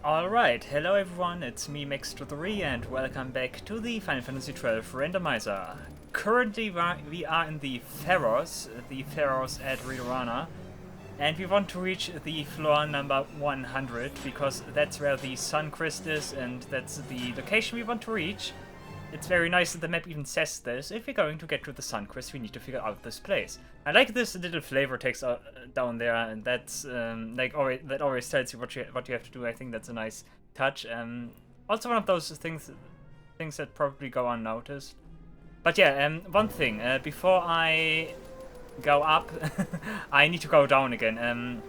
Alright, hello everyone, it's me Max3 and welcome back to the Final Fantasy XII Randomizer. Currently we are in the Pharos at Ridorana, and we want to reach the floor number 100 because that's where the Sun Crest is and that's the location we want to reach. It's very nice that the map even says this. If we're going to get to the Sun Crest, we need to figure out this place. I like this little flavor text down there, and that's that always tells you what you have to do. I think that's a nice touch. Also one of those things that probably go unnoticed. But yeah, one thing before I go up, I need to go down again.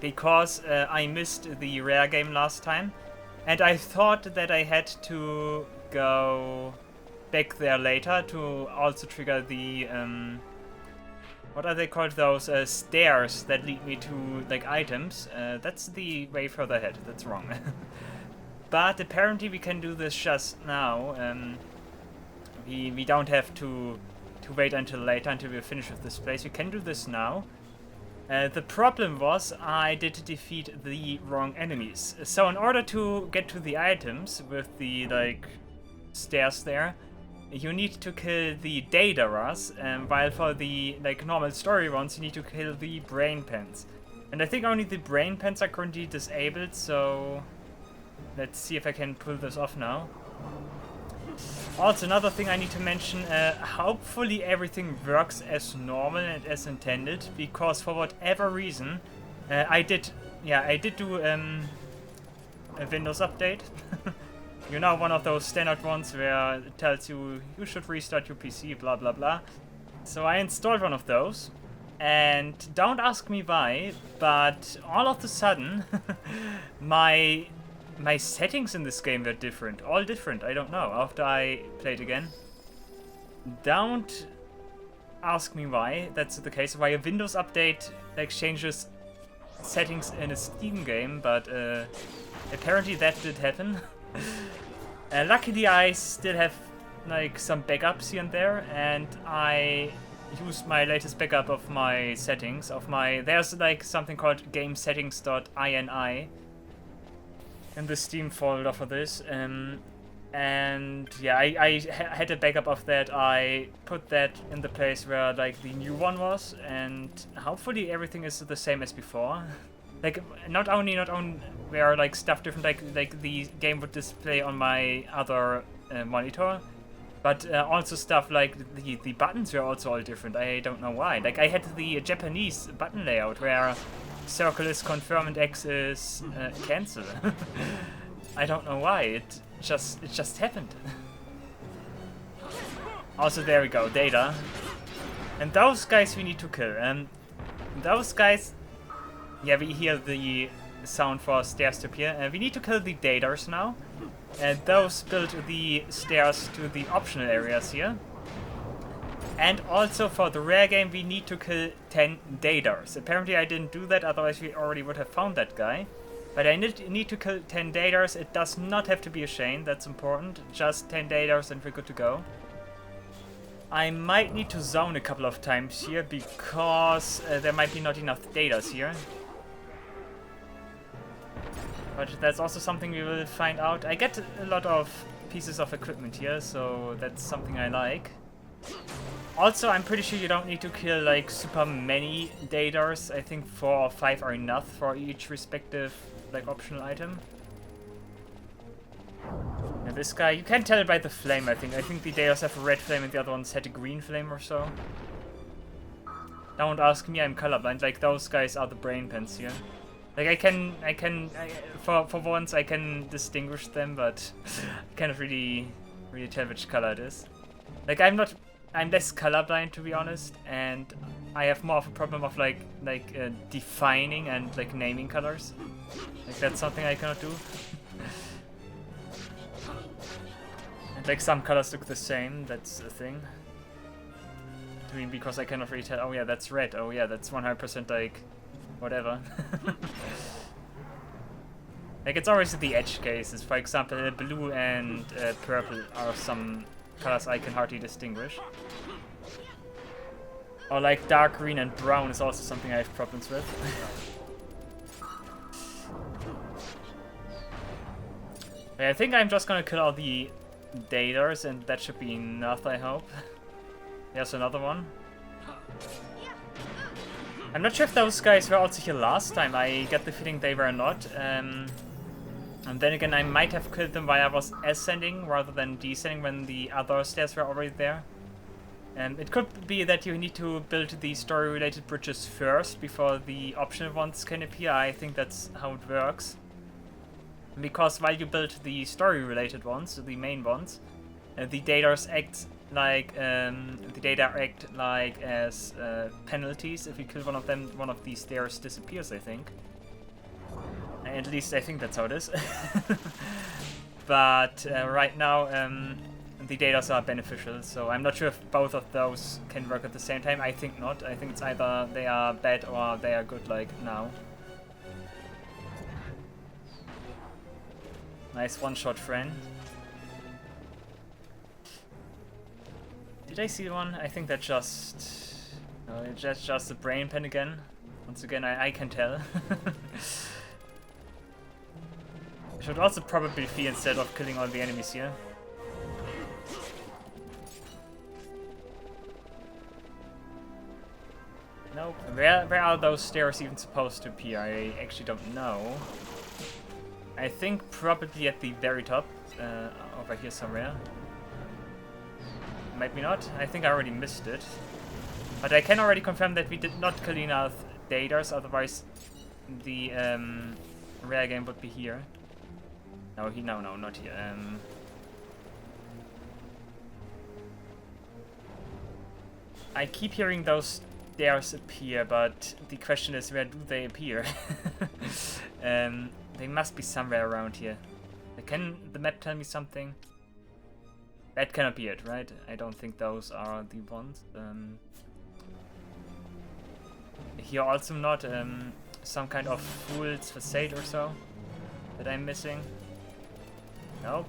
Because I missed the rare game last time, and I thought that I had to go back there later to also trigger the what are they called, those stairs that lead me to like items. That's the way further ahead. That's wrong. But apparently we can do this just now. We don't have to wait until later, until we're finished with this place. We can do this now. The problem was I did defeat the wrong enemies. So in order to get to the items with the like stairs there, you need to kill the Dataras, while for the like normal story ones you need to kill the brain pens. And I think only the brain pens are currently disabled, so let's see if I can pull this off now. Also, another thing I need to mention, hopefully everything works as normal and as intended, because for whatever reason, I did do a Windows update. You know, one of those standard ones where it tells you should restart your PC, blah blah blah. So I installed one of those, and don't ask me why, but all of a sudden, my settings in this game were different. All different, I don't know, after I played again. Don't ask me why that's the case, why a Windows update like changes settings in a Steam game, but apparently that did happen. Luckily I still have like some backups here and there, and I used my latest backup of my settings, there's like something called gamesettings.ini in the Steam folder for this, and yeah, I had a backup of that. I put that in the place where like the new one was, and hopefully everything is the same as before. Like not only where like stuff different, like the game would display on my other monitor, but also stuff like the buttons were also all different. I don't know why. Like I had the Japanese button layout where circle is confirm and X is cancel. I don't know why. It just happened. Also, there we go, data. And those guys we need to kill. And those guys, yeah, we hear the sound for stairs to appear. We need to kill the daters now. And those build the stairs to the optional areas here. And also for the rare game we need to kill 10 daters. Apparently I didn't do that, otherwise we already would have found that guy. But I need to kill 10 daters. It does not have to be a chain, that's important. Just 10 daters and we're good to go. I might need to zone a couple of times here because there might be not enough daters here. But that's also something we will find out. I get a lot of pieces of equipment here, so that's something I like. Also, I'm pretty sure you don't need to kill like super many daters. I think 4 or 5 are enough for each respective like optional item. And this guy, you can tell it by the flame, I think. I think the daters have a red flame and the other ones had a green flame or so. Don't ask me, I'm colorblind. Like those guys are the brain pens here. Like for once I can distinguish them, but I cannot really tell which color it is. Like I'm less colorblind, to be honest, and I have more of a problem of like defining and like naming colors. Like that's something I cannot do. And like some colors look the same, that's a thing. I mean, because I cannot really tell, oh yeah, that's red, oh yeah, that's 100% like whatever. Like it's always the edge cases. For example, blue and purple are some colors I can hardly distinguish. Or like dark green and brown is also something I have problems with. I think I'm just gonna kill all the daters and that should be enough, I hope. There's another one. I'm not sure if those guys were also here last time. I get the feeling they were not. And then again, I might have killed them while I was ascending rather than descending when the other stairs were already there. It could be that you need to build the story-related bridges first before the optional ones can appear. I think that's how it works. Because while you build the story-related ones, the main ones, the data act like as penalties. If you kill one of them, one of these stairs disappears, I think. At least I think that's how it is. But right now, the data are beneficial, so I'm not sure if both of those can work at the same time. I think not. I think it's either they are bad or they are good, like now. Nice one-shot friend. Did I see one? I think that just... No, that's just a brain pen again. Once again, I can tell. I should also probably flee instead of killing all the enemies here. Nope. Where are those stairs even supposed to appear? I actually don't know. I think probably at the very top, over here somewhere. Maybe not. I think I already missed it. But I can already confirm that we did not kill enough daters, otherwise the rare game would be here. No, no, not here. I keep hearing those stairs appear, but the question is, where do they appear? They must be somewhere around here. Can the map tell me something? That cannot be it, right? I don't think those are the ones. Here also not some kind of fool's facade or so that I'm missing. Nope.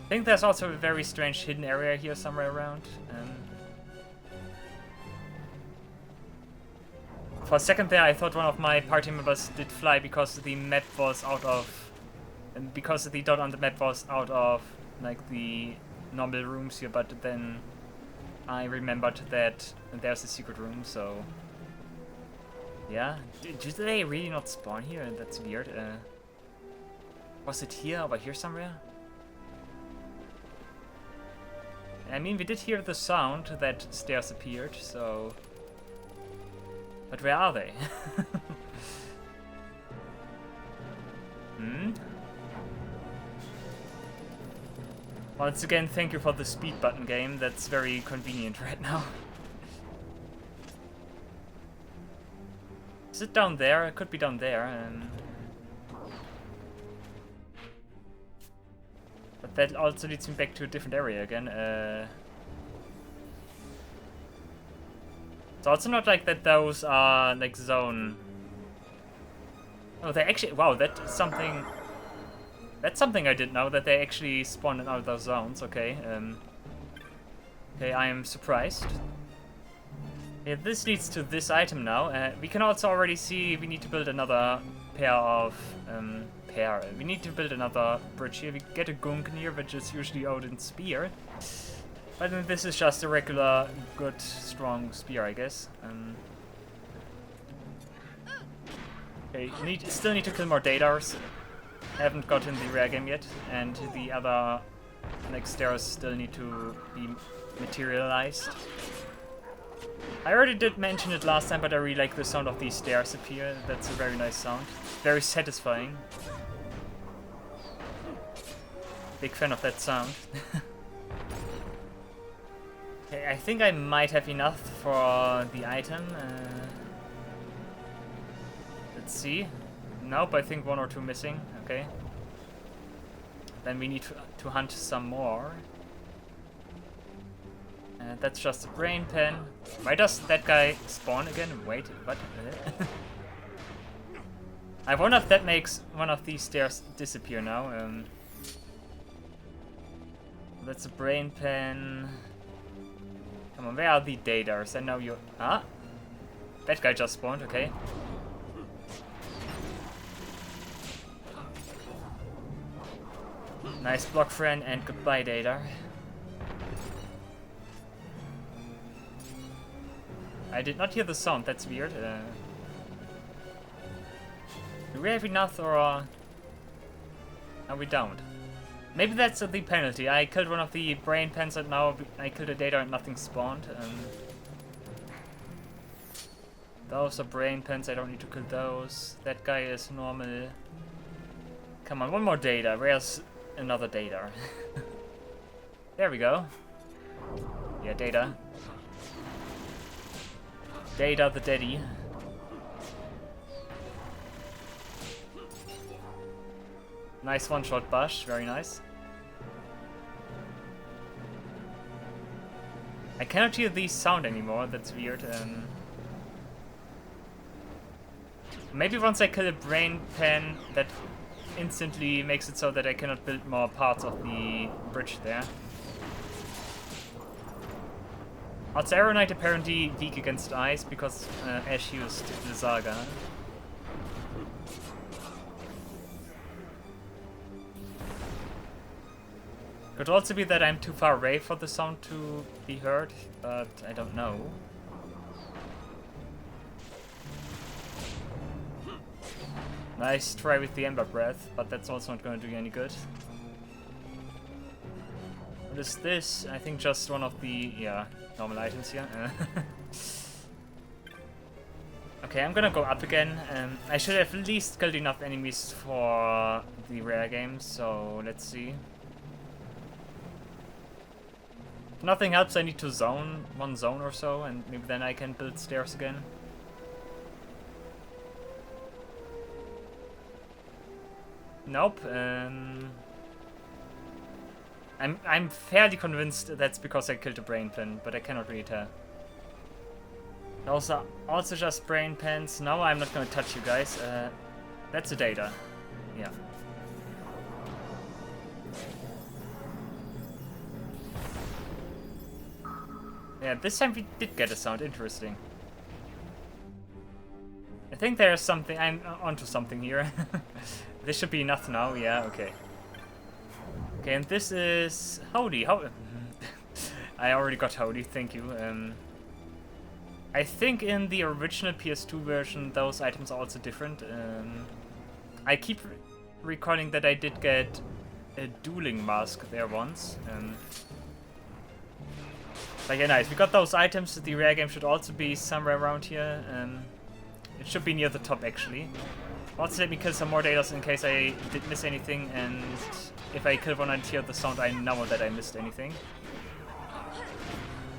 I think there's also a very strange hidden area here somewhere around. For a second there, I thought one of my party members did fly because the map was out of... because the dot on the map was out of, like, the normal rooms here, but then I remembered that there's a secret room, so... Yeah, do they really not spawn here? That's weird. Was it here, over here somewhere? I mean, we did hear the sound that stairs appeared, so... But where are they? Once again, thank you for the speed button game. That's very convenient right now. Is it down there? It could be down there. But that also leads me back to a different area again. It's also not like that those are like zone. Oh, they actually... Wow, that's something... That's something I didn't know, that they actually spawn in other zones. Okay, okay, I am surprised. Yeah, this leads to this item now. We can also already see we need to build another pair of... We need to build another bridge here. We get a Gungnir, which is usually Odin's spear. But this is just a regular, good, strong spear, I guess. Okay, still need to kill more datars. Haven't gotten the rare game yet, and the other next stairs still need to be materialized. I already did mention it last time, but I really like the sound of these stairs appear. That's a very nice sound. Very satisfying. Big fan of that sound. Okay, I think I might have enough for the item. Let's see. Nope, I think one or two missing. Okay. Then we need to hunt some more. That's just a brain pen. Why does that guy spawn again? Wait, what? I wonder if that makes one of these stairs disappear now. That's a brain pen. Come on, where are the daters? I know you... Ah? That guy just spawned, okay. Nice block, friend, and goodbye, data. I did not hear the sound, that's weird. Do we have enough, or... No, we don't. Maybe that's the penalty. I killed one of the brain pens and now I killed a data and nothing spawned. Those are brain pens, I don't need to kill those. That guy is normal. Come on, one more data. Where's another data? There we go. Yeah, data. Data the daddy. Nice one-shot bush, very nice. I cannot hear the sound anymore, that's weird. Maybe once I kill a brain pen, that instantly makes it so that I cannot build more parts of the bridge there. Also, Arrow Knight apparently weak against ice because Ash used the Saga. Could also be that I'm too far away for the sound to be heard, but I don't know. Nice try with the Ember Breath, but that's also not going to do you any good. What is this? I think just one of the, yeah, normal items here. Okay, I'm gonna go up again. I should have at least killed enough enemies for the rare games, so let's see. If nothing helps, I need to zone, one zone or so, and maybe then I can build stairs again. Nope. I'm fairly convinced that's because I killed a brain pen, but I cannot really tell. Those are also just brain pens. No, I'm not gonna touch you guys. That's a data. Yeah. Yeah, this time we did get a sound. Interesting. I think there's something. I'm onto something here. This should be enough now. Yeah, okay. Okay, and this is Howdy. I already got Howdy, thank you. I think in the original PS2 version those items are also different. I keep recalling that I did get a dueling mask there once. But yeah, nice. We got those items. The rare game should also be somewhere around here. It should be near the top actually. Also let me kill some more datas in case I did miss anything, and if I kill one and hear the sound I know that I missed anything.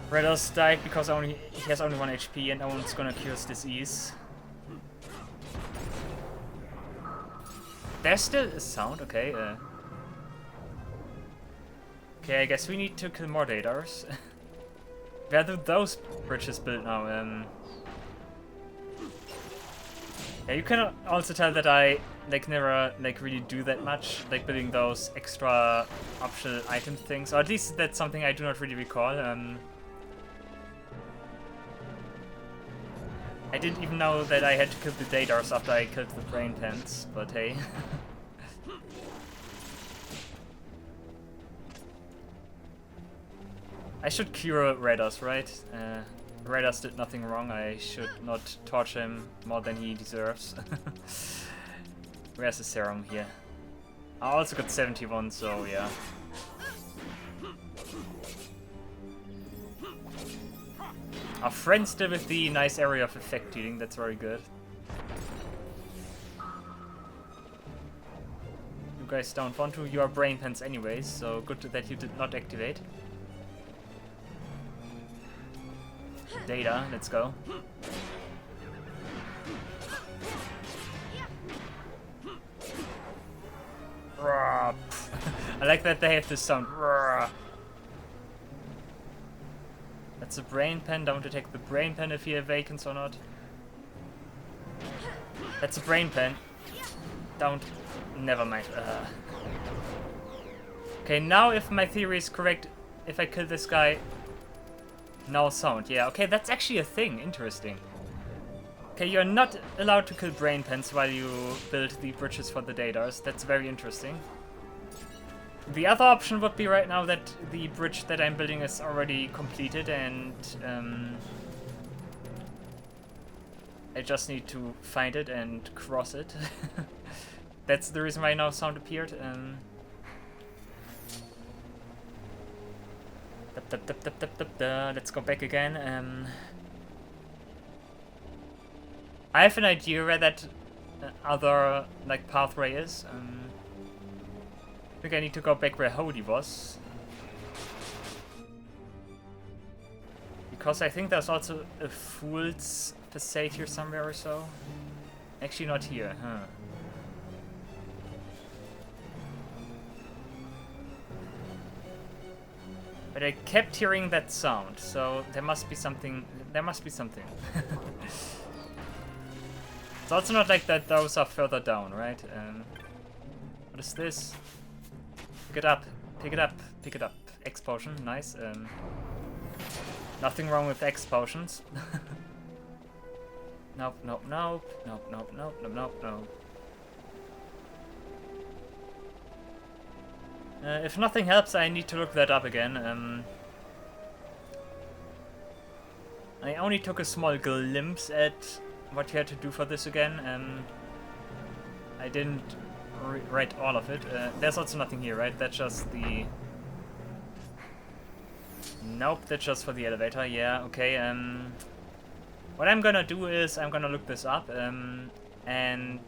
Rados died because he has only 1 HP and no one's gonna cure his disease. There's still a sound, okay. Okay, I guess we need to kill more datas. Where do those bridges build now? Yeah, you can also tell that I never really do that much, like building those extra optional item things, or at least that's something I do not really recall. I didn't even know that I had to kill the datas after I killed the brain pens, but hey. I should cure Rados, right? Rados did nothing wrong, I should not torture him more than he deserves. Where's the serum here? I also got 71, so yeah. Our friend still with the nice area of effect dealing, that's very good. You guys don't want to, you are brain pens anyways, so good that you did not activate. Data, let's go. I like that they have this sound. That's a brain pen, don't attack the brain pen if he awakens or not. That's a brain pen. Don't. Never mind. Okay, now if my theory is correct, if I kill this guy, no sound. Yeah, okay, that's actually a thing. Interesting. Okay, you're not allowed to kill brain pens while you build the bridges for the datas. That's very interesting. The other option would be right now that the bridge that I'm building is already completed and I just need to find it and cross it. That's the reason why now sound appeared. Let's go back again. I have an idea where that other like pathway is. I think I need to go back where Holy was. Because I think there's also a Fool's Facade here somewhere or so. Actually not here, huh. But I kept hearing that sound, so there must be something. There must be something. It's also not like that those are further down, right? What is this? Pick it up, pick it up, pick it up. X potion, nice. Nothing wrong with X potions. Nope, nope, nope, nope, nope, nope, nope, nope, nope. If nothing helps, I need to look that up again. I only took a small glimpse at what you had to do for this again. I didn't read all of it. There's also nothing here, right? That's just the... Nope, that's just for the elevator. Yeah, okay. What I'm gonna do is I'm gonna look this up. And...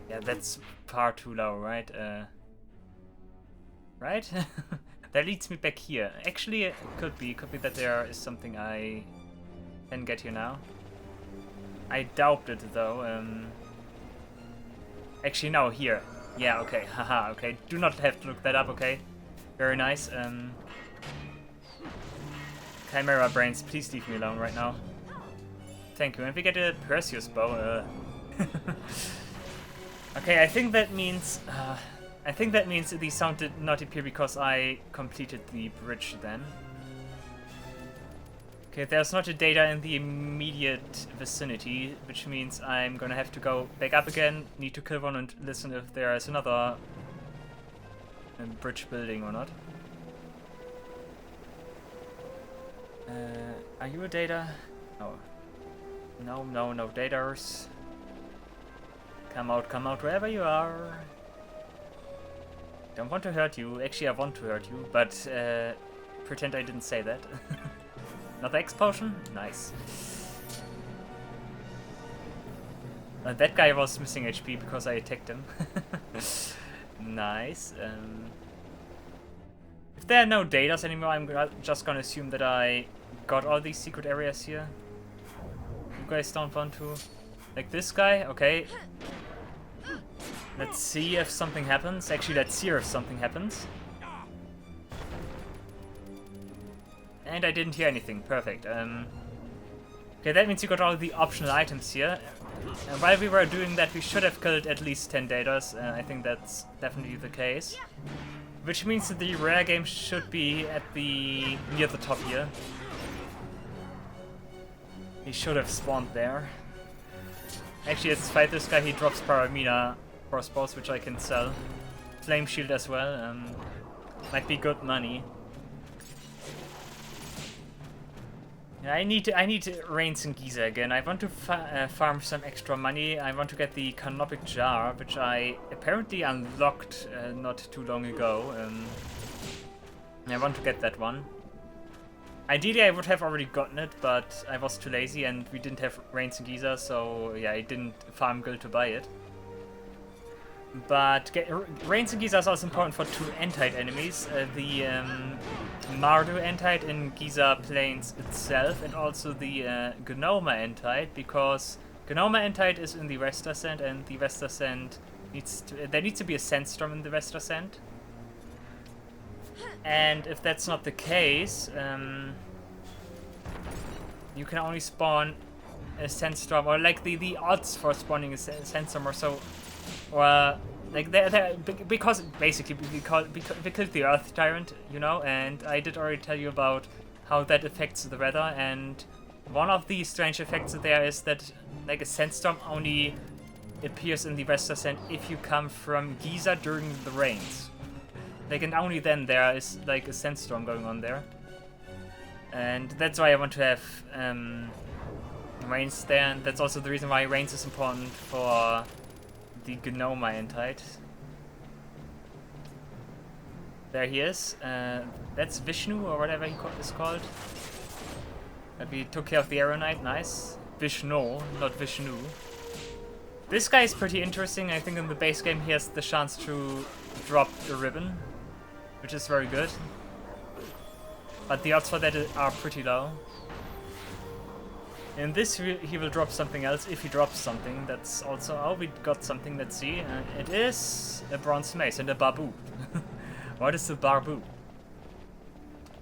Yeah, that's far too low, right? Right? That leads me back here. Actually, it could be that there is something I can get here now. I doubt it though. Actually, no, here. Yeah, okay, haha, okay. Do not have to look that up, okay? Very nice. Chimera brains, please leave me alone right now. Thank you. And we get a Perseus bow. Okay, I think that means the sound did not appear because I completed the bridge then. Okay, there's not a data in the immediate vicinity, which means I'm gonna have to go back up again, need to kill one and listen if there is another bridge building or not. Are you a data? Oh. No, no, no daters. Come out wherever you are. Don't want to hurt you. Actually, I want to hurt you, but pretend I didn't say that. Another X potion? Nice. That guy was missing HP because I attacked him. Nice. If there are no datas anymore, I'm just gonna assume that I got all these secret areas here. You guys don't want to... Like this guy? Okay. Let's see if something happens. Actually, let's see if something happens. And I didn't hear anything. Perfect. Okay, that means you got all the optional items here. And while we were doing that, we should have killed at least 10 datas. I think that's definitely the case. Which means that the rare game should be at the... near the top here. He should have spawned there. Actually, let's fight this guy. He drops Paramina crossbows, which I can sell. Flame shield as well. Might be good money. Yeah, I need to reigns in Giza again. I want to farm some extra money. I want to get the canopic jar, which I apparently unlocked not too long ago. I want to get that one. Ideally, I would have already gotten it, but I was too lazy and we didn't have reigns in Giza, so yeah, I didn't farm gold to buy it. But reigns in Giza is also important for two Entite enemies. The Mardu Entite in Giza Plains itself, and also the Gnoma Entite, because Gnoma Entite is in the West Ascent, and the West Ascent there needs to be a sandstorm in the West Ascent. And if that's not the case, you can only spawn a sandstorm, or like the odds for spawning a sandstorm or so, or like because basically we killed the Earth Tyrant, you know, and I did already tell you about how that affects the weather, and one of the strange effects there is that like a sandstorm only appears in the West Ascent if you come from Giza during the rains. Like, and only then there is like a sandstorm going on there. And that's why I want to have Rains there, and that's also the reason why Rains is important for the Gnome I entitled. There he is. That's Vishnu or whatever he is called. But we took care of the Arrow Knight, nice. Vishnu, not Vishnu. This guy is pretty interesting. I think in the base game he has the chance to drop the ribbon, which is very good. But the odds for that are pretty low. In this he will drop something else if he drops something. That's also... Oh, we got something, let's see. It is a bronze mace and a babu. What is the babu?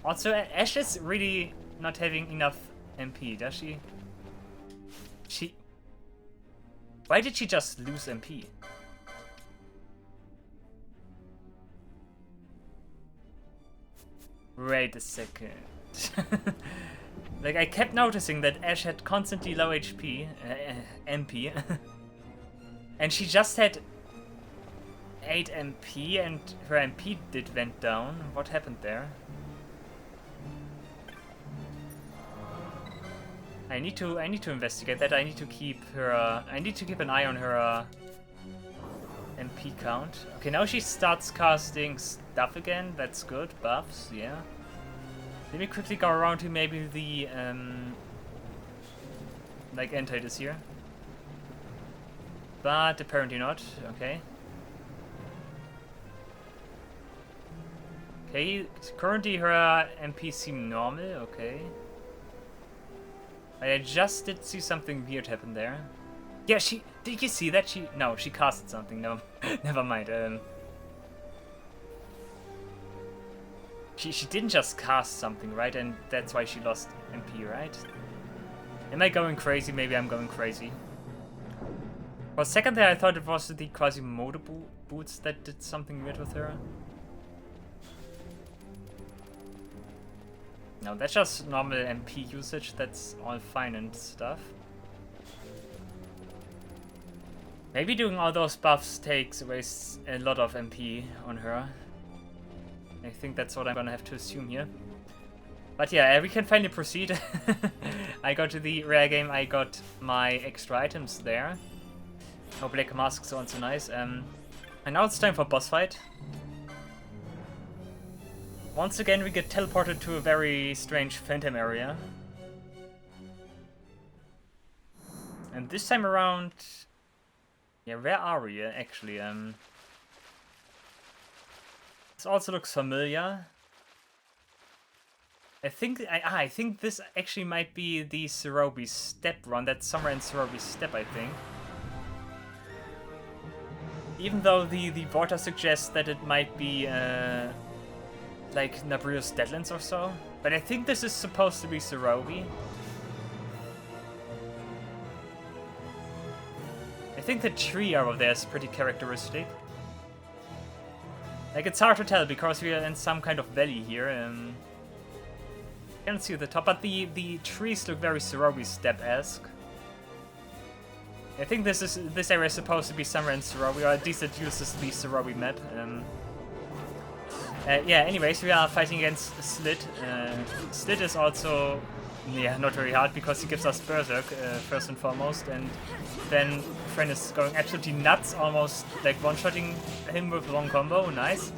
Also, Ashe is really not having enough MP, does she? Why did she just lose MP? Wait a second. Like, I kept noticing that Ashe had constantly low HP, MP, and she just had 8 MP, and her MP went down. What happened there? I need to investigate that. I need to keep her. I need to keep an eye on her MP count. Okay, now she starts casting stuff again. That's good. Buffs, yeah. Let me quickly go around to maybe the like Entite is here, but apparently not. Okay. Okay. Currently her MP seem normal. Okay. I just did see something weird happen there. Yeah, did you see that? No, she casted something. No, never mind. She didn't just cast something, right? And that's why she lost MP, right? Am I going crazy? Maybe I'm going crazy. For a second there, I thought it was the Quasimodo boots that did something weird with her. No, that's just normal MP usage, that's all fine and stuff. Maybe doing all those buffs takes away a lot of MP on her. I think that's what I'm gonna have to assume here. But yeah, we can finally proceed. I got to the rare game, I got my extra items there. Oh, Black Mask sounds so nice. And now it's time for boss fight. Once again, we get teleported to a very strange phantom area. And this time around... Yeah, where are we actually? This also looks familiar. I think this actually might be the Tuerubu step run. That's somewhere in Tuerubu step, I think. Even though the water suggests that it might be like Nabrio's Deadlands or so. But I think this is supposed to be Tuerubu. I think the tree over there is pretty characteristic. Like, it's hard to tell because we are in some kind of valley here. Can't see the top, but the trees look very Tuerubu step-esque. I think this area is supposed to be somewhere in Tuerubu, or at least it uses the Tuerubu map. Yeah, anyways, we are fighting against Slit. Slit is also, yeah, not very hard because he gives us Berserk, first and foremost, and then Friend is going absolutely nuts, almost like one-shotting him with one combo. Nice.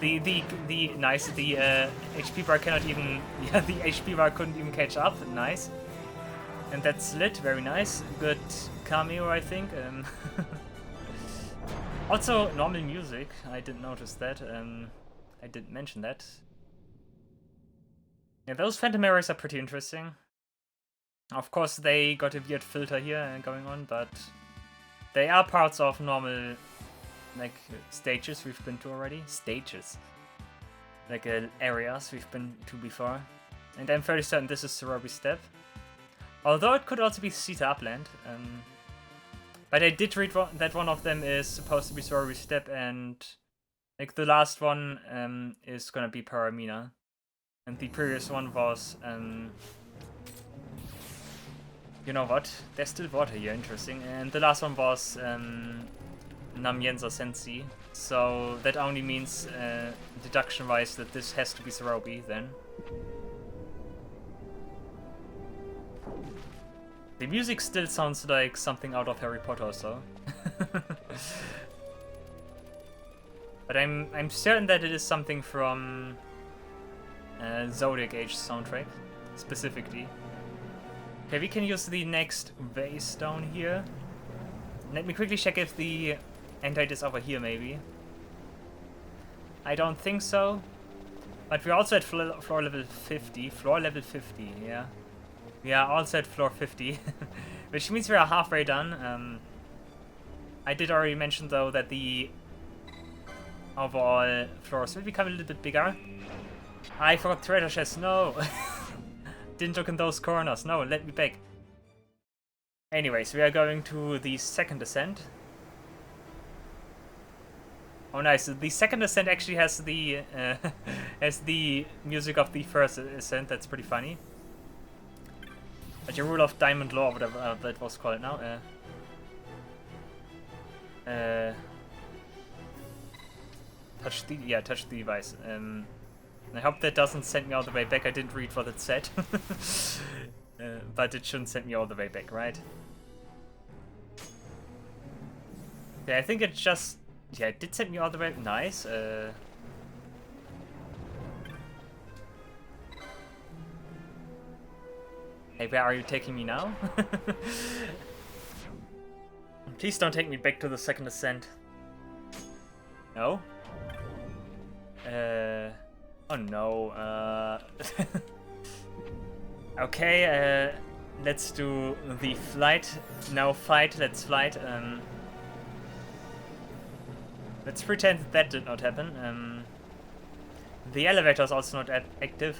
The HP bar cannot even, yeah, the HP bar couldn't even catch up. Nice. And that's Slit, very nice. Good cameo, I think. Also, normal music. I didn't notice that. I didn't mention that. Yeah, those phantom areas are pretty interesting. Of course, they got a weird filter here going on, but they are parts of normal, like, stages we've been to already. Stages. Like, areas we've been to before. And I'm fairly certain this is Tuerubu Step. Although it could also be Sita Upland. But I did read that one of them is supposed to be Tuerubu Step, and like the last one is gonna be Paramina. And the previous one was, you know what? There's still water here, interesting. And the last one was Namienza Sensi, so that only means deduction-wise that this has to be Sarobi then. The music still sounds like something out of Harry Potter or so. But I'm certain that it is something from Zodiac Age soundtrack, specifically. Okay, we can use the next vase down here. Let me quickly check if the Entite is over here, maybe. I don't think so. But we're also at floor level 50. Floor level 50, yeah. We are also at floor 50. Which means we are halfway done. I did already mention, though, that the overall floors will become a little bit bigger. I forgot treasure chest, no! Didn't look in those corners, no, let me back. Anyways, we are going to the second ascent. Oh nice, the second ascent actually has the music of the first ascent, that's pretty funny. But your rule of diamond law, whatever that was called now. Touch the device. I hope that doesn't send me all the way back. I didn't read what it said. But it shouldn't send me all the way back, right? Yeah, I think it just... Yeah, it did send me all the way... Nice. Hey, where are you taking me now? Please don't take me back to the second ascent. No? Oh no, Okay, let's do the flight. No fight, let's flight. Let's pretend that did not happen. The elevator is also not active.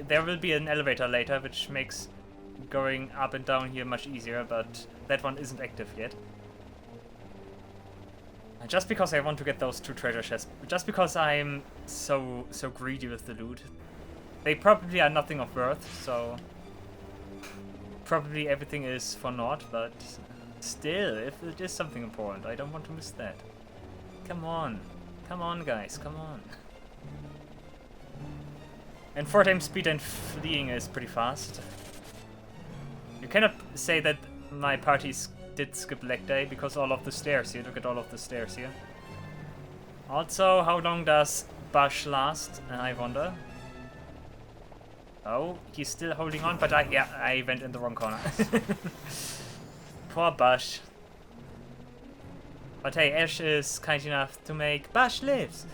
There will be an elevator later, which makes going up and down here much easier, but that one isn't active yet. Just because I want to get those 2 treasure chests, just because I'm so greedy with the loot. They probably are nothing of worth, so probably everything is for naught, but still, if it is something important, I don't want to miss that. Come on guys, come on. And 4 times speed and fleeing is pretty fast. You cannot say that my parties did skip leg day because all of the stairs here. Look at all of the stairs here. Also, how long does Bush last? I wonder. Oh, he's still holding on, but I went in the wrong corner. Poor Bush. But hey, Ash is kind enough to make Bush lives.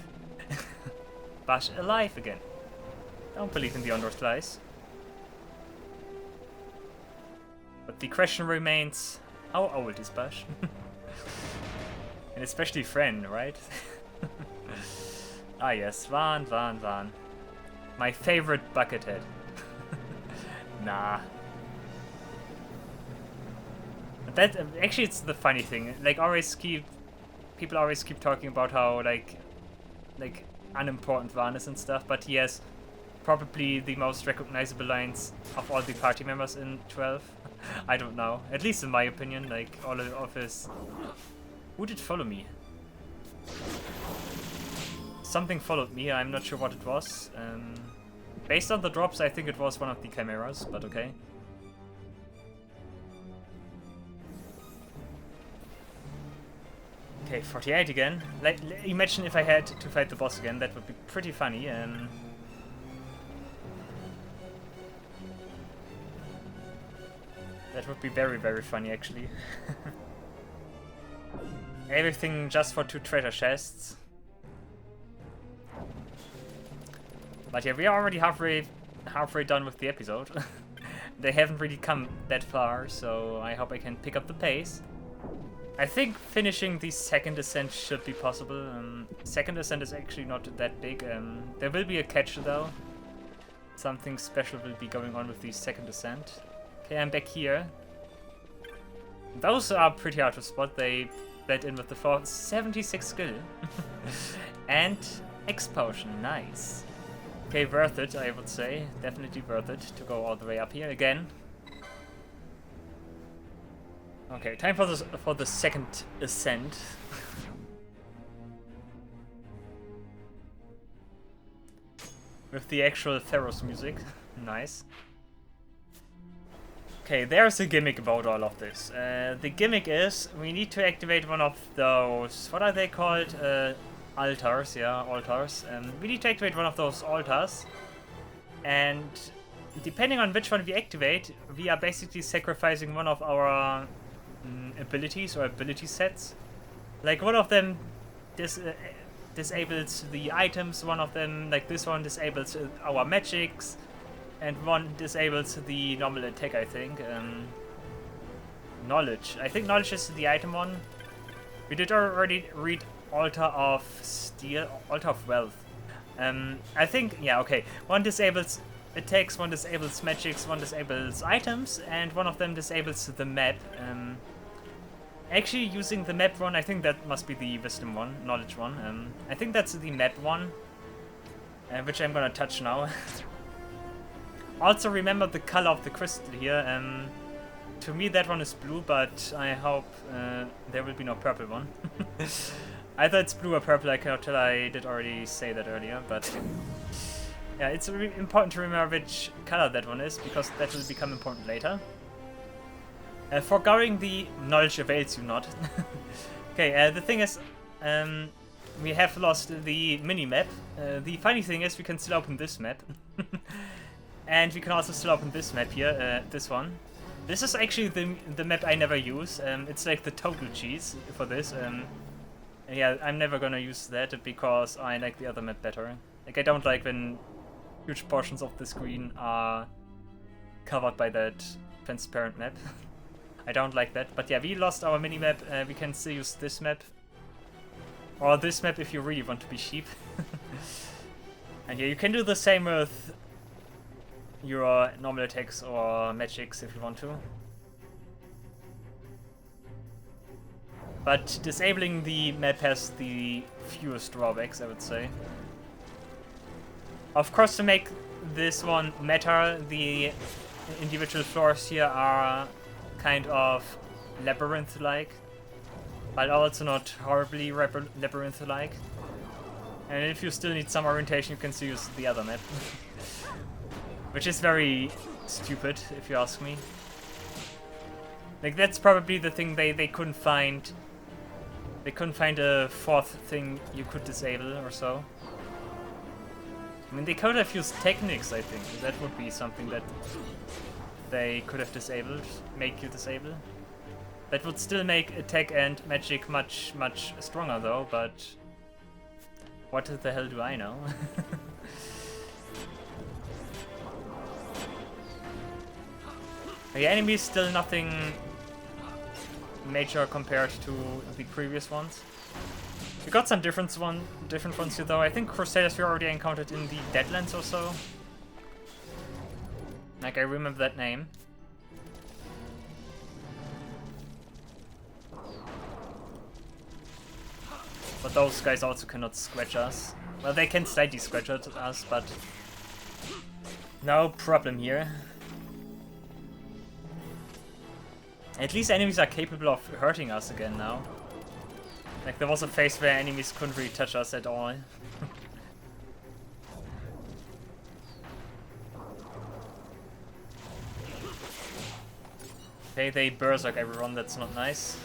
Bush alive again. Don't believe in the Ondor Slice. But the question remains, how old is Bush? And especially Friend, right? Ah yes, Van. My favorite buckethead. Nah. That actually, it's the funny thing. Like, people always keep talking about how like unimportant Van is and stuff, but he has probably the most recognizable lines of all the party members in 12. I don't know. At least in my opinion, like all of his... Who did follow me? Something followed me, I'm not sure what it was. Based on the drops, I think it was one of the chimeras, but okay. Okay, 48 again. Like, imagine if I had to fight the boss again, that would be pretty funny. That would be very, very funny, actually. Everything just for 2 treasure chests. But yeah, we are already halfway done with the episode. They haven't really come that far, so I hope I can pick up the pace. I think finishing the second ascent should be possible. Second ascent is actually not that big. There will be a catch though. Something special will be going on with the second ascent. Okay, I'm back here. Those are pretty hard to spot. They blend in with the floor. 76 skill. And X potion, nice. Okay, worth it, I would say. Definitely worth it to go all the way up here again. Okay, time for the second ascent. with the actual Pharos music. Nice. Okay, there's a gimmick about all of this. The gimmick is we need to activate one of those, what are they called? Altars, yeah, altars. We need to activate one of those altars, and depending on which one we activate, we are basically sacrificing one of our abilities or ability sets. Like one of them disables the items, one of them, like this one, disables our magics, and one disables the normal attack, I think. Knowledge. I think knowledge is the item one. We did already read Altar of Steel, Altar of Wealth. I think, yeah, okay. One disables attacks, one disables magics, one disables items, and one of them disables the map. Actually, using the map one, I think that must be the wisdom one, knowledge one. I think that's the map one, which I'm gonna touch now. Also, remember the color of the crystal here. To me, that one is blue, but I hope there will be no purple one. Either it's blue or purple, I cannot tell. I did already say that earlier, but yeah, it's really important to remember which color that one is, because that will become important later. Forgoing the knowledge avails you not. Okay, the thing is, we have lost the mini-map. The funny thing is we can still open this map. And we can also still open this map here, this one. This is actually the map I never use. It's like the total cheese for this. Yeah, I'm never gonna use that because I like the other map better. Like, I don't like when huge portions of the screen are covered by that transparent map. I don't like that. But yeah, we lost our mini-map. We can still use this map. Or this map if you really want to be cheap. And yeah, you can do the same with your normal attacks or magics if you want to. But disabling the map has the fewest drawbacks, I would say. Of course, to make this one matter, the individual floors here are kind of labyrinth-like, but also not horribly labyrinth-like. And if you still need some orientation, you can still use the other map. Which is very stupid, if you ask me. Like, that's probably the thing they couldn't find. They couldn't find a fourth thing you could disable or so. I mean, they could have used techniques, I think. That would be something that they could have disabled, make you disable. That would still make attack and magic much, much stronger though, but what the hell do I know? The enemy is still nothing major compared to the previous ones. We got some different ones here though. I think Crusaders we already encountered in the Deadlands or so. Like, I remember that name. But those guys also cannot scratch us. Well, they can slightly scratch us, but no problem here. At least enemies are capable of hurting us again now. Like, there was a phase where enemies couldn't really touch us at all. Okay, they berserk everyone, that's not nice.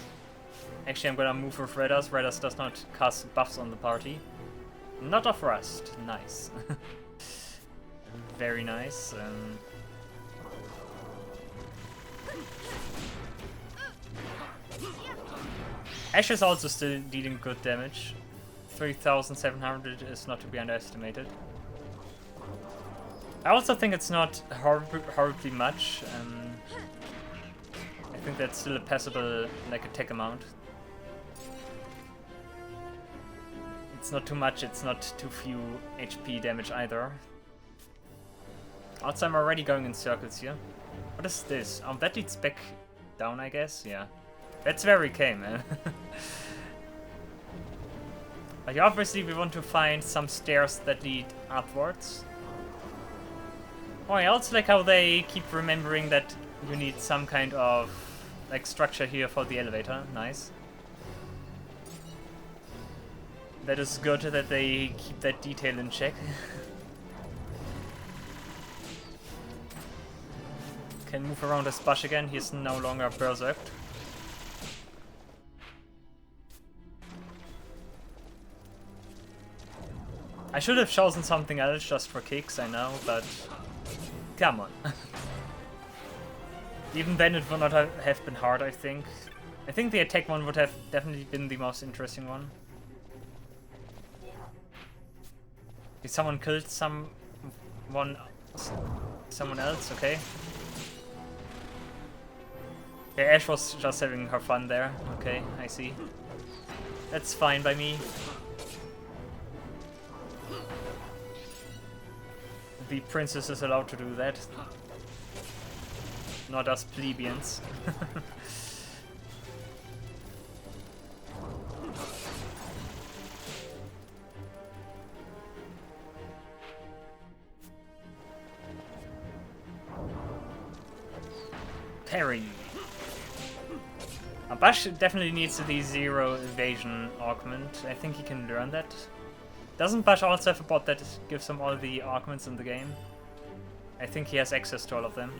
Actually, I'm gonna move with Redders. Redders does not cast buffs on the party. Not of Rust. Nice. Very nice. Ash is also still dealing good damage. 3,700 is not to be underestimated. I also think it's not horribly much. I think that's still a passable, like, attack amount. It's not too much, it's not too few HP damage either. Also, I'm already going in circles here. What is this? Oh, that leads back down, I guess? Yeah. That's where we came, man. But yeah, obviously we want to find some stairs that lead upwards. Oh, I also like how they keep remembering that you need some kind of, like, structure here for the elevator. Nice. That is good that they keep that detail in check. Can move around his bush again, he's no longer berserked. I should have chosen something else just for kicks, I know, but come on. Even then it would not have been hard, I think. I think the attack one would have definitely been the most interesting one. Did someone killed someone else? Okay. Yeah, Ash was just having her fun there. Okay, I see. That's fine by me. The princess is allowed to do that. Not us plebeians. Parry. Bash definitely needs the zero evasion augment. I think he can learn that. Doesn't Bash also have a bot that gives him all the augments in the game? I think he has access to all of them.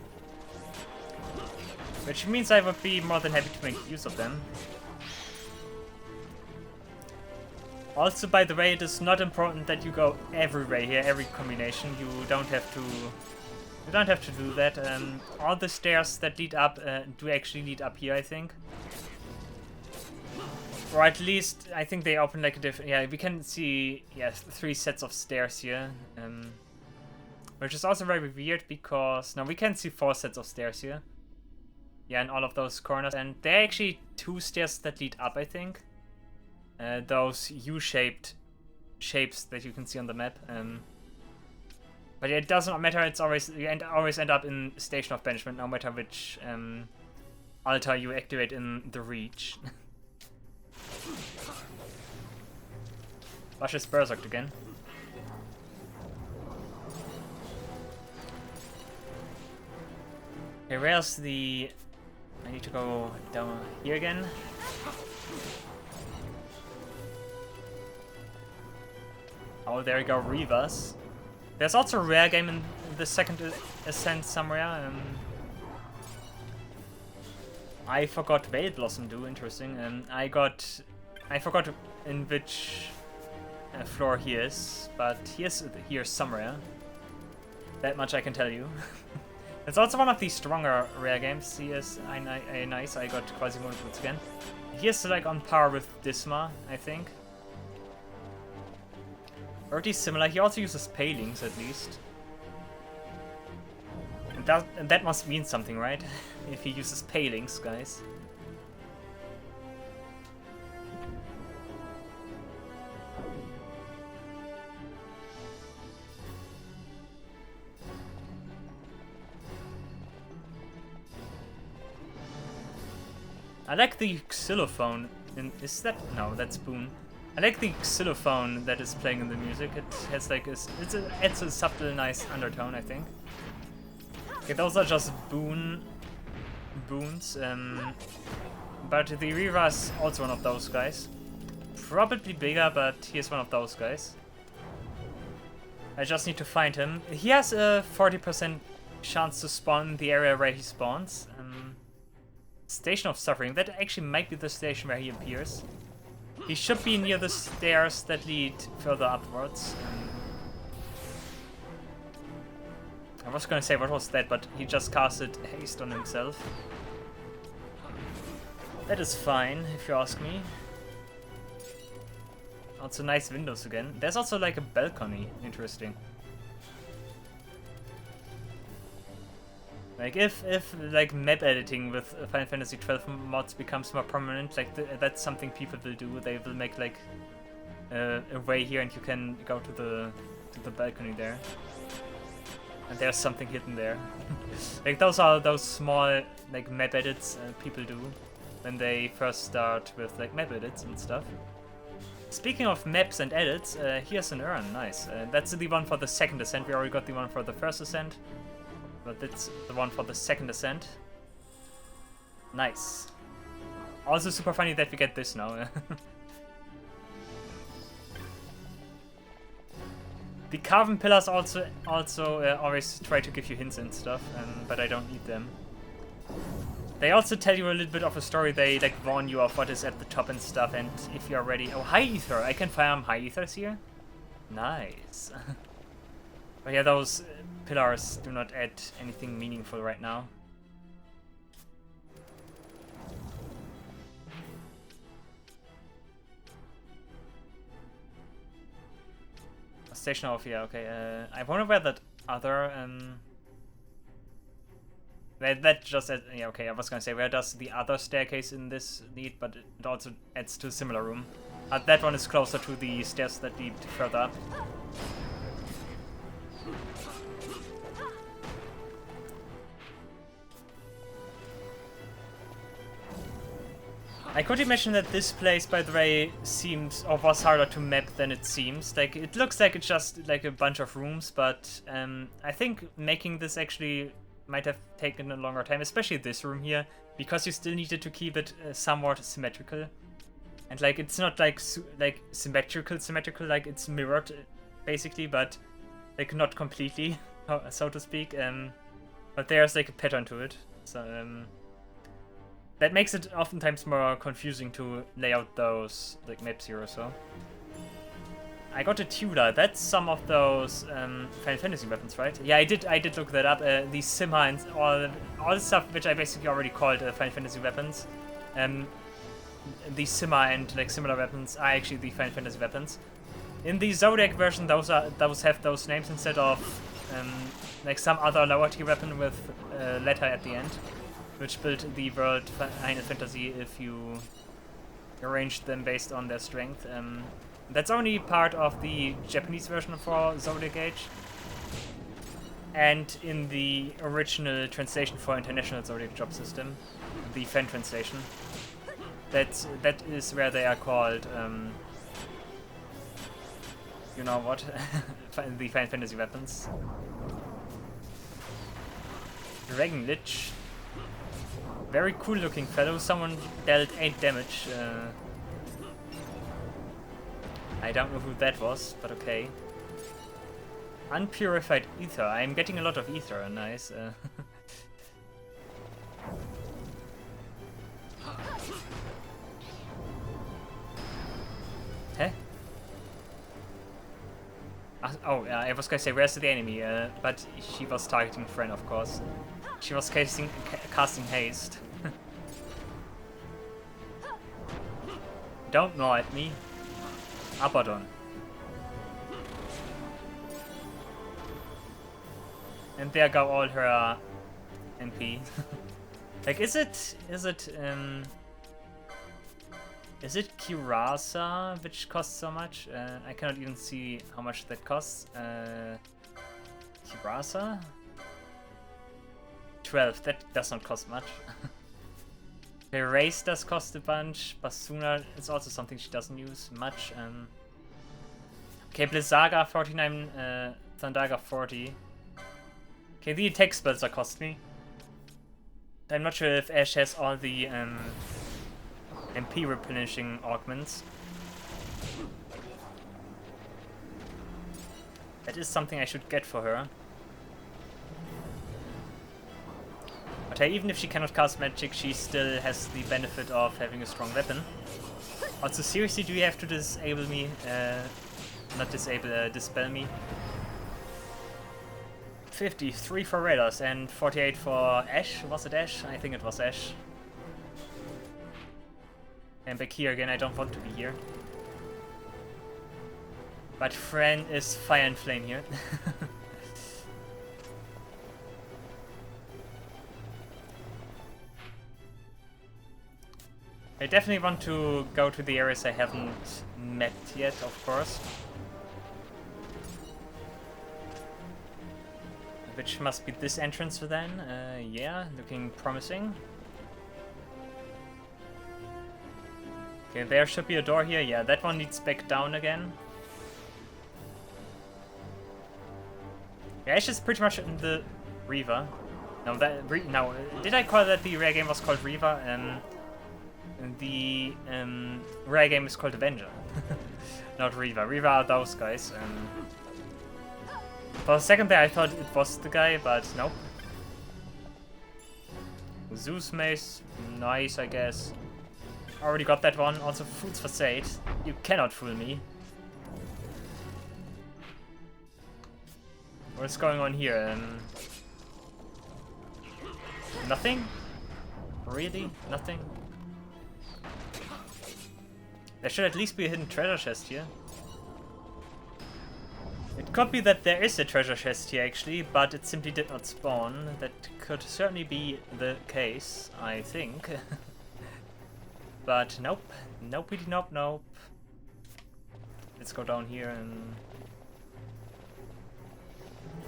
Which means I would be more than happy to make use of them. Also, by the way, it is not important that you go every way here, every combination. You don't have to do that. All the stairs that lead up do actually lead up here, I think. Or at least, I think they open like a different... Yeah, we can see, yes, 3 sets of stairs here. Which is also very weird because... No, we can see 4 sets of stairs here. Yeah, in all of those corners. And there are actually 2 stairs that lead up, I think. Those U-shaped shapes that you can see on the map. But it doesn't matter, it's always... You always end up in Station of Banishment, no matter which altar you activate in the Reach. Bash is berserked again. Okay, where's the... I need to go down here again. Oh, there we go, Reavers. There's also a rare game in the second Ascent somewhere. I forgot Veil Blossom do, interesting. I forgot in which floor he is, but he is here somewhere. That much I can tell you. It's also one of the stronger rare games. He is nice. I got Quasimodo once again. He is like on par with Disma, I think. Pretty similar. He also uses palings at least. And that must mean something, right? If he uses palings, guys. I like the xylophone. Is that... No, that's Boone. I like the xylophone that is playing in the music. It has like a... It's a subtle, nice undertone, I think. Okay, those are just boons. But the Reaver is also one of those guys. Probably bigger, but he is one of those guys. I just need to find him. He has a 40% chance to spawn in the area where he spawns. Station of Suffering. That actually might be the station where he appears. He should be near the stairs that lead further upwards. I was gonna say what was that, but he just casted haste on himself. That is fine, if you ask me. Also nice windows again. There's also like a balcony. Interesting. Like if like map editing with Final Fantasy XII mods becomes more prominent, like that's something people will do. They will make like a way here, and you can go to the balcony there. And there's something hidden there. Like those are those small like map edits people do when they first start with like map edits and stuff. Speaking of maps and edits, here's an urn. Nice. That's the one for the second Ascent. We already got the one for the first Ascent. But that's the one for the second Ascent. Nice. Also super funny that we get this now. The carven pillars also always try to give you hints and stuff, but I don't need them. They also tell you a little bit of a story. They like warn you of what is at the top and stuff, and if you're ready. Oh, high ether! I can farm high ethers here. Nice. But yeah, those pillars do not add anything meaningful right now. Station off, yeah, okay. I wonder where that other that just adds, yeah, okay, I was gonna say where does the other staircase in this lead, but it also adds to a similar room. That one is closer to the stairs that lead further up. I could imagine that this place, by the way, seems or was harder to map than it seems. Like, it looks like it's just like a bunch of rooms, but I think making this actually might have taken a longer time, especially this room here, because you still needed to keep it somewhat symmetrical. And like, it's not like symmetrical, like it's mirrored basically, but like not completely, so to speak. But there's like a pattern to it, so that makes it oftentimes more confusing to lay out those like maps here or so. I got a Tudor. That's some of those Final Fantasy weapons, right? Yeah, I did look that up. The Simmer and all the stuff which I basically already called Final Fantasy weapons. The Simmer and like similar weapons are actually the Final Fantasy weapons. In the Zodiac version, those have those names instead of like some other lower tier weapon with a letter at the end, which built the world Final Fantasy if you arranged them based on their strength. That's only part of the Japanese version for Zodiac Age. And in the original translation for International Zodiac Job System, the Fan translation, that is where they are called, you know what, the Final Fantasy weapons. Dragon Lich. Very cool looking fellow. Someone dealt 8 damage. I don't know who that was, but okay. Unpurified ether. I'm getting a lot of ether. Nice. Huh? Oh, yeah, I was gonna say, where's the enemy? But she was targeting Fren, of course. She was casting haste. Don't gnaw at me. Abaddon. And there go all her MP. Like, is it Kirasa which costs so much? I cannot even see how much that costs. Kirasa? 12, that does not cost much. Erase does cost a bunch. Basuna is also something she doesn't use much. Okay, Blizzaga 49, Thundaga 40. Okay, the attack spells are cost me. I'm not sure if Ash has all the MP replenishing augments. That is something I should get for her. But hey, even if she cannot cast magic, she still has the benefit of having a strong weapon. Also, seriously, do you have to disable me? Not disable, dispel me? 53 for Raiders and 48 for Ash. Was it Ash? I think it was Ash. And back here again, I don't want to be here. But Fran is fire and flame here. I definitely want to go to the areas I haven't mapped yet, of course. Which must be this entrance then. Yeah, looking promising. Okay, there should be a door here. Yeah, that one leads back down again. Yeah, it's just pretty much in the Reaver. No, no, did I call that the rare game was called Reaver? The rare game is called Avenger. Not Reaver. Reaver are those guys. For a second there I thought it was the guy, but nope. Zeus Mace, nice I guess. Already got that one. Also Foods for Sate. You cannot fool me. What's going on here? Nothing? Really? Nothing? There should at least be a hidden treasure chest here. It could be that there is a treasure chest here actually, but it simply did not spawn. That could certainly be the case, I think. But nope. Nope, nope, nope. Let's go down here and...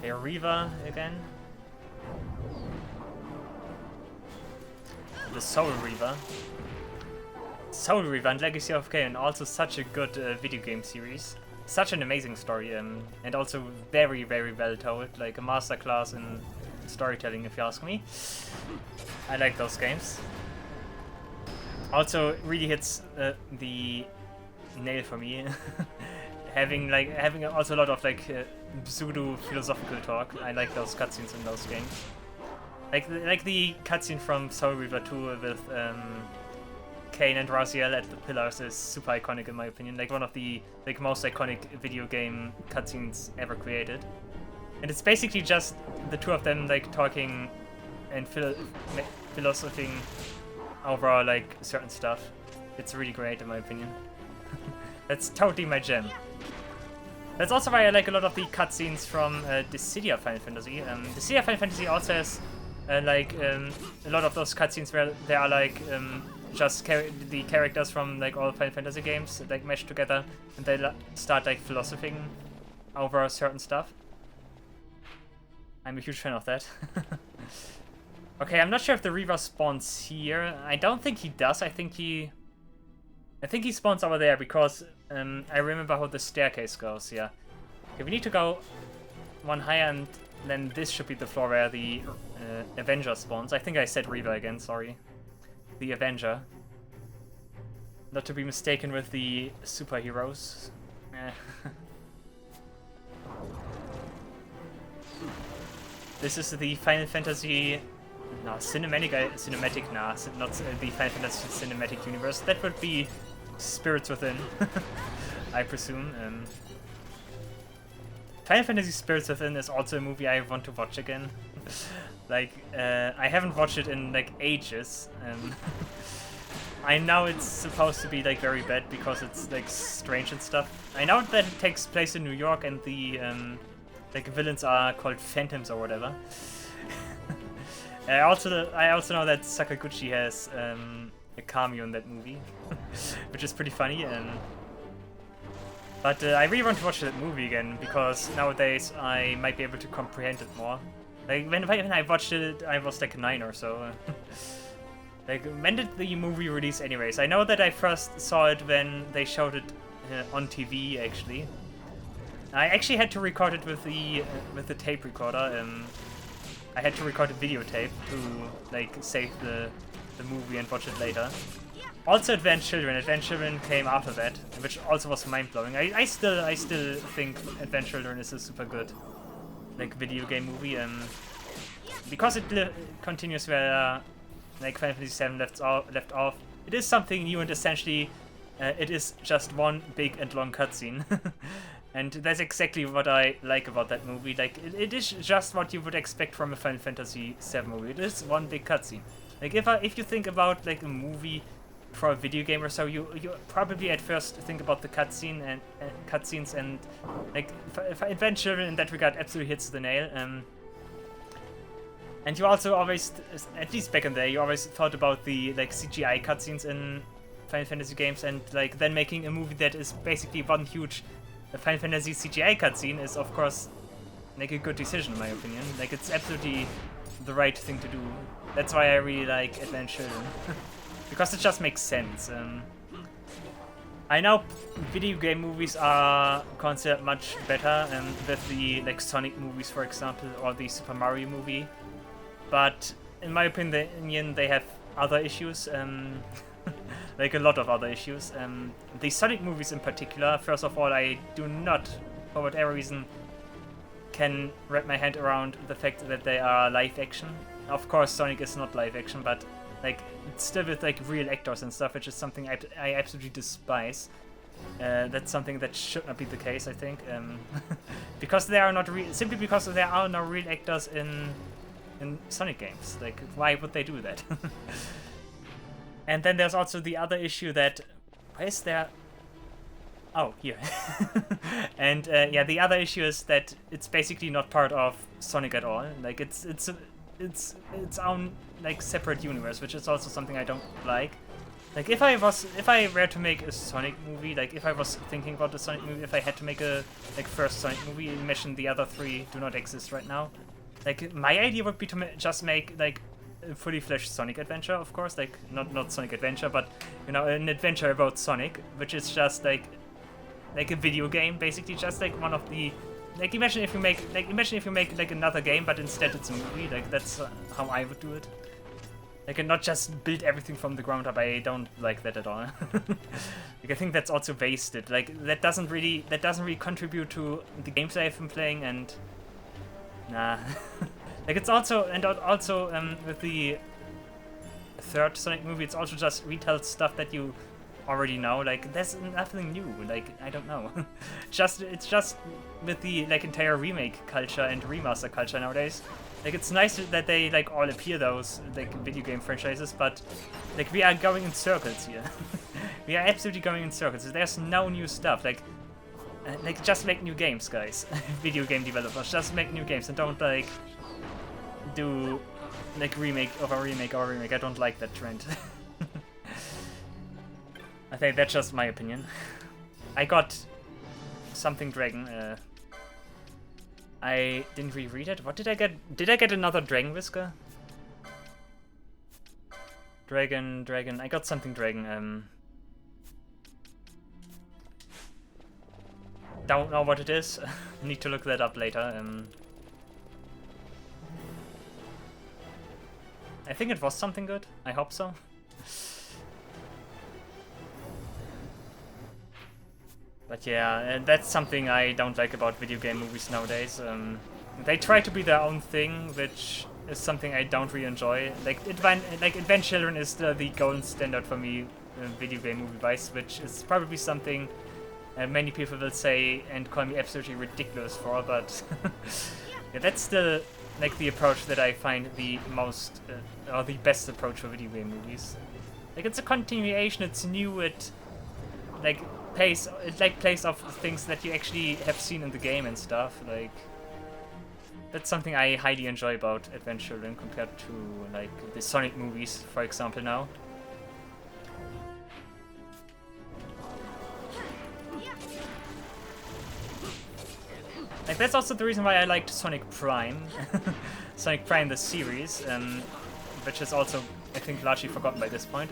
a Reaver again. The Soul Reaver. Soul Reaver and Legacy of Kain, also such a good video game series. Such an amazing story, and also very, very well told. Like a masterclass in storytelling, if you ask me. I like those games. Also, really hits the nail for me. having also a lot of like pseudo philosophical talk. I like those cutscenes in those games. Like the cutscene from Soul Reaver 2 with Kain and Raziel at the pillars is super iconic in my opinion. Like one of the most iconic video game cutscenes ever created. And it's basically just the two of them like talking and philosophing over like certain stuff. It's really great in my opinion. That's totally my jam. That's also why I like a lot of the cutscenes from the City of Final Fantasy. The City of Final Fantasy also has a lot of those cutscenes where they are like just the characters from like all Final Fantasy games like meshed together, and they start like philosophing over certain stuff. I'm a huge fan of that. Okay, I'm not sure if the Reaver spawns here. I don't think he does. I think he spawns over there because I remember how the staircase goes. Yeah. Okay, we need to go one higher, and then this should be the floor where the Avenger spawns. I think I said Reaver again. Sorry. The Avenger. Not to be mistaken with the superheroes. This is the Final Fantasy... no, cinematic, nah, not the Final Fantasy cinematic universe. That would be Spirits Within, I presume. Final Fantasy Spirits Within is also a movie I want to watch again. Like, I haven't watched it in like ages. I know it's supposed to be like very bad because it's like strange and stuff. I know that it takes place in New York and the like villains are called phantoms or whatever. I also know that Sakaguchi has a cameo in that movie, which is pretty funny. But I really want to watch that movie again because nowadays I might be able to comprehend it more. Like when I watched it, I was like 9 or so. Like when did the movie release, anyways? I know that I first saw it when they showed it on TV. Actually, I actually had to record it with the tape recorder. I had to record a videotape to like save the movie and watch it later. Also, Advanced Children. Advanced Children came after that, which also was mind-blowing. I still think Advanced Children is a super good like video game movie, because it continues where like Final Fantasy VII left off. It is something new, and essentially it is just one big and long cutscene. And that's exactly what I like about that movie. Like, it is just what you would expect from a Final Fantasy VII movie. It is one big cutscene. Like, if you think about like a movie for a video game or so, you probably at first think about the cutscenes and like Advanced Children in that regard absolutely hits the nail. And you also always, at least back in the day, you always thought about the like CGI cutscenes in Final Fantasy games, and like then making a movie that is basically one huge Final Fantasy CGI cutscene is of course like a good decision in my opinion. Like it's absolutely the right thing to do. That's why I really like Advanced Children. Because it just makes sense. I know video game movies are considered much better with the like Sonic movies, for example, or the Super Mario movie. But in my opinion, they have other issues. Like a lot of other issues. The Sonic movies in particular, first of all, I do not, for whatever reason, can wrap my hand around the fact that they are live action. Of course, Sonic is not live action, but like it's still with like real actors and stuff, which is something I absolutely despise. That's something that should not be the case, I think, because they are not simply because there are no real actors in Sonic games. Like, why would they do that? And then there's also the other issue that why is there? Oh, here. And yeah, the other issue is that it's basically not part of Sonic at all. Like it's its own like separate universe, which is also something I don't like. Like if I were to make a Sonic movie, like if I was thinking about a Sonic movie, if I had to make a like first Sonic movie, imagine the other three do not exist right now. Like my idea would be to just make like a fully fledged Sonic adventure, of course, like not Sonic Adventure, but you know, an adventure about Sonic, which is just like a video game, basically, just like one of the like imagine if you make like another game, but instead it's a movie. Like that's how I would do it. Like, and not just build everything from the ground up. I don't like that at all. Like, I think that's also wasted. Like, that doesn't really contribute to the games I've been playing, and nah. Like, it's also with the third Sonic movie, it's also just retells stuff that you already know. Like, there's nothing new. Like, I don't know. It's just with the like entire remake culture and remaster culture nowadays. Like, it's nice that they like all appear, those like video game franchises, but like we are going in circles here. We are absolutely going in circles. There's no new stuff. Like just make new games, guys. Video game developers, just make new games and don't like do like remake of a remake or a remake. I don't like that trend. I think that's just my opinion. I got something Dragon. I didn't reread it. What did I get? Did I get another Dragon Whisker? Dragon. I got something Dragon. Don't know what it is. Need to look that up later. I think it was something good. I hope so. But yeah, that's something I don't like about video game movies nowadays. They try to be their own thing, which is something I don't really enjoy. Like Advent Children is the gold standard for me, video game movie-wise, which is probably something many people will say and call me absolutely ridiculous for. But yeah, that's still like the approach that I find the most or the best approach for video game movies. Like it's a continuation, it's new, it plays off things that you actually have seen in the game and stuff. Like that's something I highly enjoy about Advent Children compared to like the Sonic movies, for example. Now, like that's also the reason why I liked Sonic Prime, Sonic Prime the series, which is also I think largely forgotten by this point.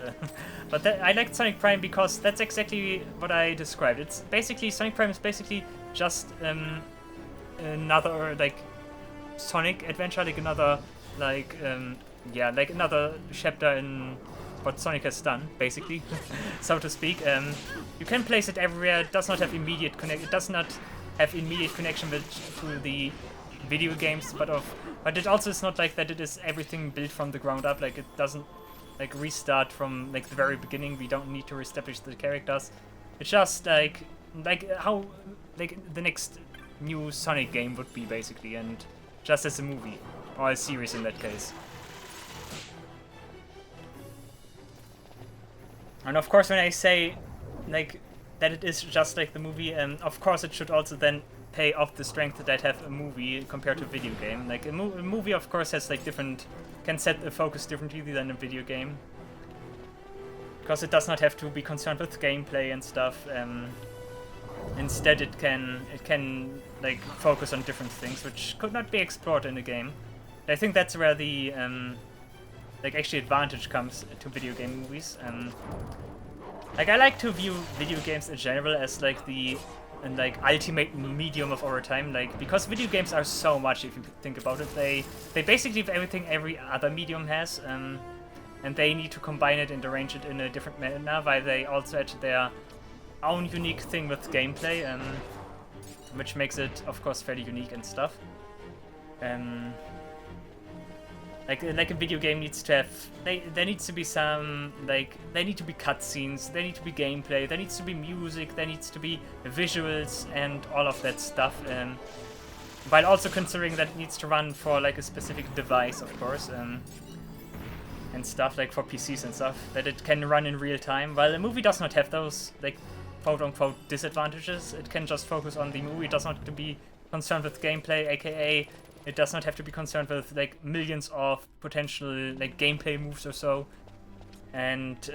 But I liked Sonic Prime because that's exactly what I described. It's basically Sonic Prime is basically just another like Sonic adventure, like another like like another chapter in what Sonic has done, basically, so to speak. You can place it everywhere. It does not have immediate connection. It does not have immediate connection to the video games, but it also is not like that it is everything built from the ground up. Like it doesn't like restart from like the very beginning. We don't need to reestablish the characters. It's just like how like the next new Sonic game would be, basically, and just as a movie or a series in that case. And of course, when I say like that it is just like the movie, of course it should also then pay off the strength that have a movie compared to a video game. Like a movie, of course, has like can set the focus differently than a video game, because it does not have to be concerned with gameplay and stuff. Instead, it can like focus on different things which could not be explored in a game. I think that's where the like actually advantage comes to video game movies. Like I like to view video games in general as like the ultimate medium of our time, like because video games are so much, if you think about it. They basically have everything every other medium has, and they need to combine it and arrange it in a different manner, while they also add their own unique thing with gameplay. which makes it, of course, fairly unique and stuff. Like a video game needs to have, there needs to be some, like, there need to be cutscenes, there need to be gameplay, there needs to be music, there needs to be visuals and all of that stuff. While also considering that it needs to run for like a specific device, of course, and stuff, like for PCs and stuff, that it can run in real time. While a movie does not have those, like, quote-unquote disadvantages, it can just focus on the movie, it does not have to be concerned with gameplay, aka it does not have to be concerned with like millions of potential like gameplay moves or so, and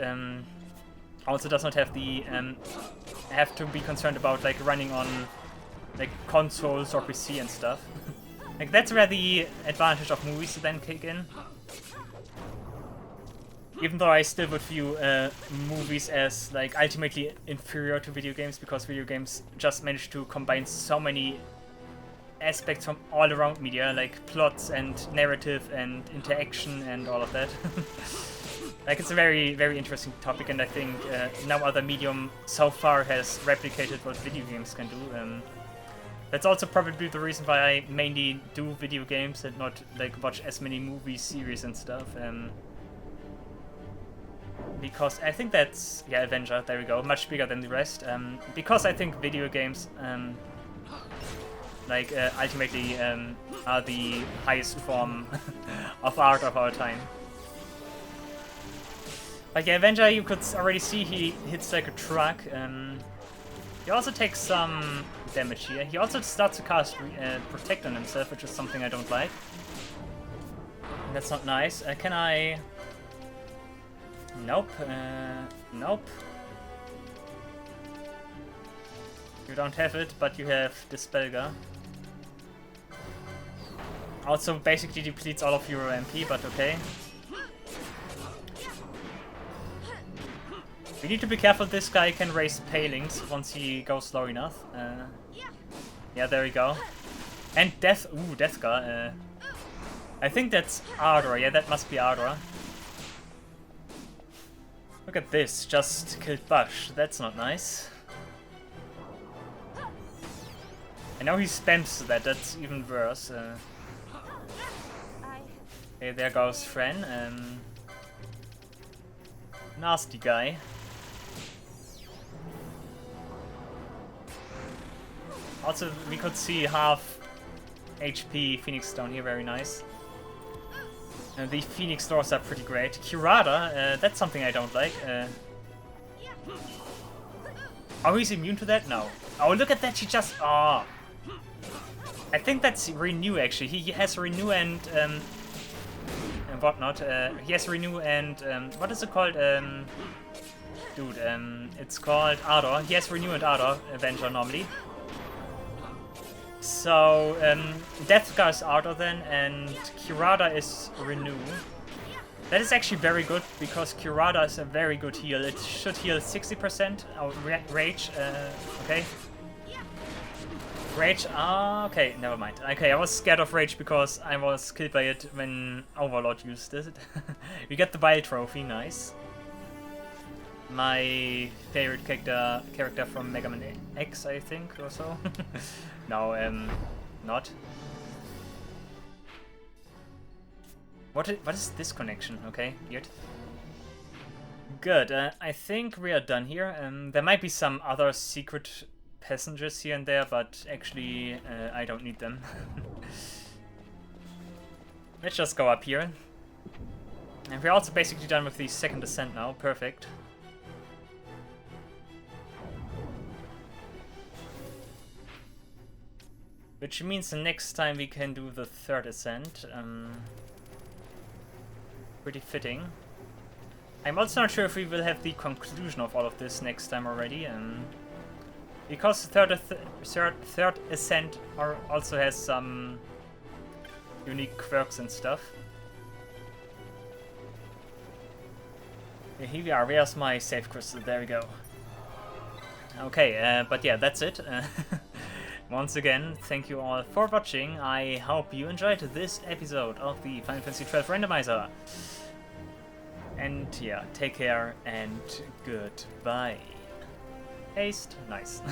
also does not have the have to be concerned about like running on like consoles or PC and stuff. Like that's where the advantage of movies then kick in. Even though I still would view movies as like ultimately inferior to video games, because video games just manage to combine so many aspects from all around media, like plots and narrative and interaction and all of that. Like it's a very, very interesting topic, and I think no other medium so far has replicated what video games can do. That's also probably the reason why I mainly do video games and not like watch as many movies, series and stuff. Because I think that's, yeah, Avenger, there we go, much bigger than the rest. Because I think video games like ultimately are the highest form of art of our time. Like yeah, Avenger, you could already see he hits like a truck. He also takes some damage here. He also starts to cast Protect on himself, which is something I don't like. That's not nice. Can I... Nope. Nope. You don't have it, but you have Dispelga. Also basically depletes all of your MP, but okay. We need to be careful, this guy can raise palings once he goes low enough. Yeah, there we go. And Death, ooh, Deathgar. I think that's Ardor, yeah, that must be Ardor. Look at this, just killed Bush, that's not nice. I know he spams that, that's even worse. Okay, there goes Fren. Nasty guy. Also, we could see half HP Phoenix Stone here, very nice. The Phoenix Doors are pretty great. Kurada, that's something I don't like. Oh, he's immune to that? No. Oh, look at that, he just... Oh. I think that's Renew, actually. He has Renew and whatnot. He has Renew and... what is it called? Dude, it's called Ardor. He has Renew and Ardor, Avenger, normally. So, Deathgar is Ardor then, and Kurada is Renew. That is actually very good, because Kurada is a very good heal. It should heal 60%. Oh, Rage, okay. Rage, okay, never mind. Okay, I was scared of Rage because I was killed by it when Overlord used it. We get the Bile Trophy, nice. My favorite character from Mega Man X, I think, or so. No, not. What is this connection? Okay, weird. Good, I think we are done here. There might be some other secret passengers here and there, but actually I don't need them. Let's just go up here. And we're also basically done with the second ascent now, perfect. Which means the next time we can do the third ascent. Pretty fitting. I'm also not sure if we will have the conclusion of all of this next time already. Because the third ascent also has some unique quirks and stuff. Here we are. Where's my save crystal? There we go. Okay, but yeah, that's it. Once again, thank you all for watching. I hope you enjoyed this episode of the Final Fantasy XII Randomizer. And yeah, take care and goodbye. Haste, nice.